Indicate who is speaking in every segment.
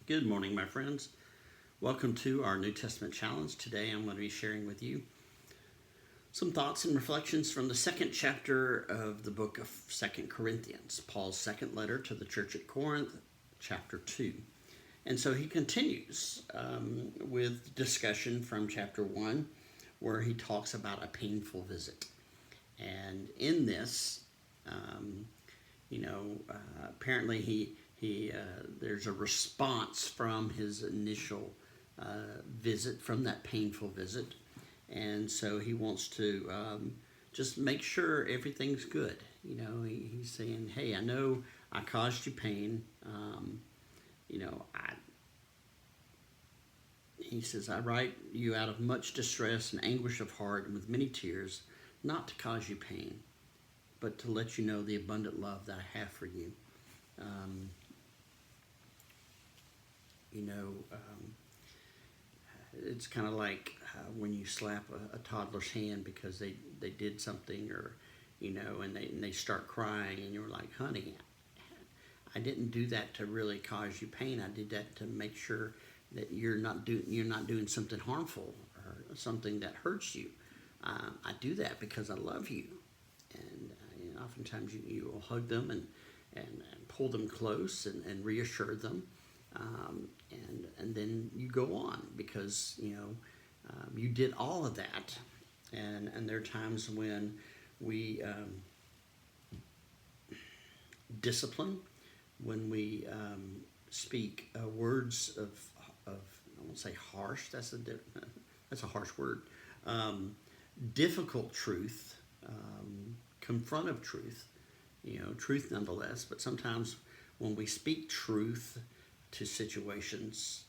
Speaker 1: Good morning, my friends. Welcome to our New Testament challenge. Today I'm going to be sharing with you some thoughts and reflections from the second chapter of the book of 2 Corinthians, Paul's second letter to the church at Corinth, chapter 2. And so he continues with discussion from chapter 1, where he talks about a painful visit. And in this, apparently there's a response from his initial visit, from that painful visit, and so he wants to just make sure everything's good. He's saying, "Hey, I know I caused you pain. He says, I write you out of much distress and anguish of heart and with many tears, not to cause you pain, but to let you know the abundant love that I have for you." It's kind of like when you slap a toddler's hand because they did something, or and they start crying, and you're like, "Honey, I didn't do that to really cause you pain. I did that to make sure that you're not doing something harmful or something that hurts you. I do that because I love you." And oftentimes you will hug them and pull them close and reassure them, and then you go on because you did all of that. And there are times when we discipline, when we speak words of I won't say harsh. That's a harsh word. Difficult truth, confrontive truth, truth nonetheless. But sometimes when we speak truth to situations,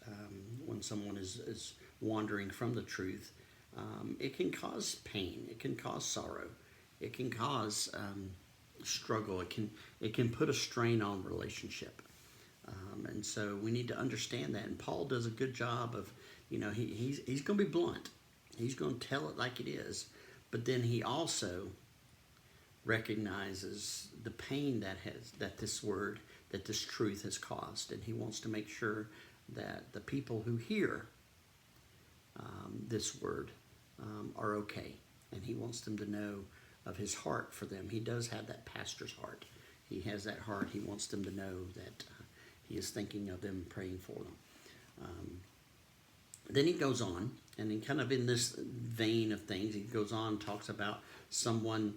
Speaker 1: when someone is wandering from the truth, it can cause pain. It can cause sorrow. It can cause struggle. It can put a strain on relationship. And so we need to understand that. And Paul does a good job of, he's going to be blunt. He's going to tell it like it is. But then he also recognizes the pain that this truth has caused, and he wants to make sure that the people who hear this word are okay, and he wants them to know of his heart for them. He does have that pastor's heart. He has that heart. He wants them to know that he is thinking of them, praying for them. Then he goes on, and then kind of in this vein of things, he goes on and talks about someone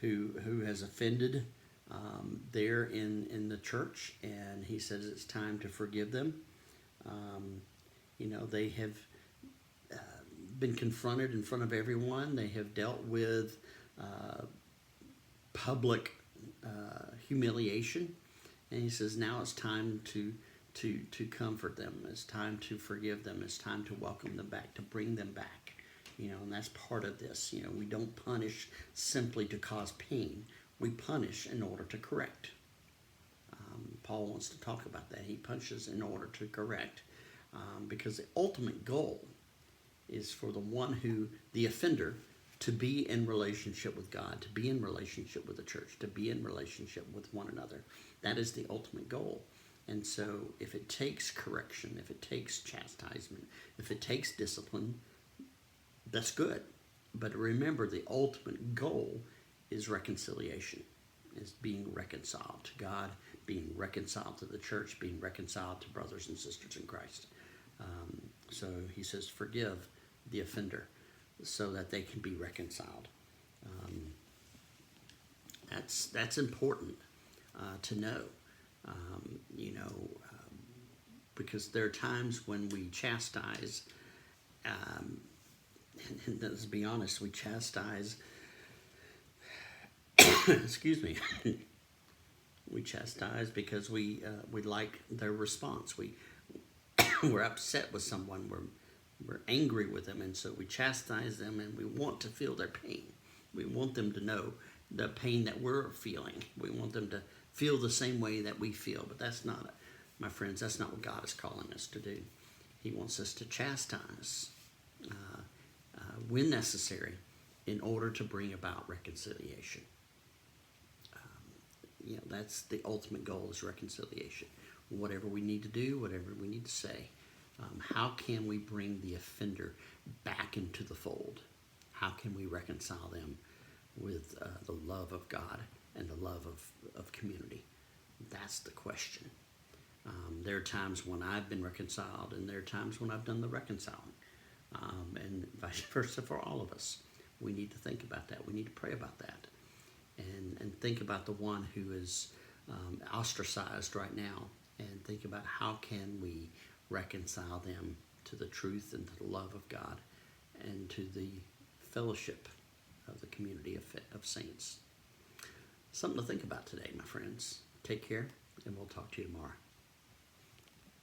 Speaker 1: who has offended there in the church, and he says it's time to forgive them. They have been confronted in front of everyone. They have dealt with public humiliation, and he says now it's time to comfort them. It's time to forgive them. It's time to welcome them back, to bring them back. And that's part of this. We don't punish simply to cause pain. We punish in order to correct. Paul wants to talk about that. He punishes in order to correct, because the ultimate goal is for the offender, to be in relationship with God, to be in relationship with the church, to be in relationship with one another. That is the ultimate goal. And so if it takes correction, if it takes chastisement, if it takes discipline, that's good. But remember, the ultimate goal is reconciliation, is being reconciled to God, being reconciled to the church, being reconciled to brothers and sisters in Christ. So he says, forgive the offender so that they can be reconciled. That's important to know, because there are times when we chastise, and let's be honest, we chastise, excuse me, we chastise because we like their response. We're upset with someone, we're angry with them, and so we chastise them, and we want to feel their pain. We want them to know the pain that we're feeling. We want them to feel the same way that we feel, but that's not, my friends, that's not what God is calling us to do. He wants us to chastise when necessary in order to bring about reconciliation. That's the ultimate goal, is reconciliation. whatever we need to do, whatever we need to say. How can we bring the offender back into the fold? How can we reconcile them with the love of God and the love of community? That's the question. There are times when I've been reconciled, and there are times when I've done the reconciling. And vice versa for all of us. We need to think about that. We need to pray about that. And think about the one who is ostracized right now, and think about how can we reconcile them to the truth and to the love of God and to the fellowship of the community of saints. Something to think about today, my friends. Take care, and we'll talk to you tomorrow.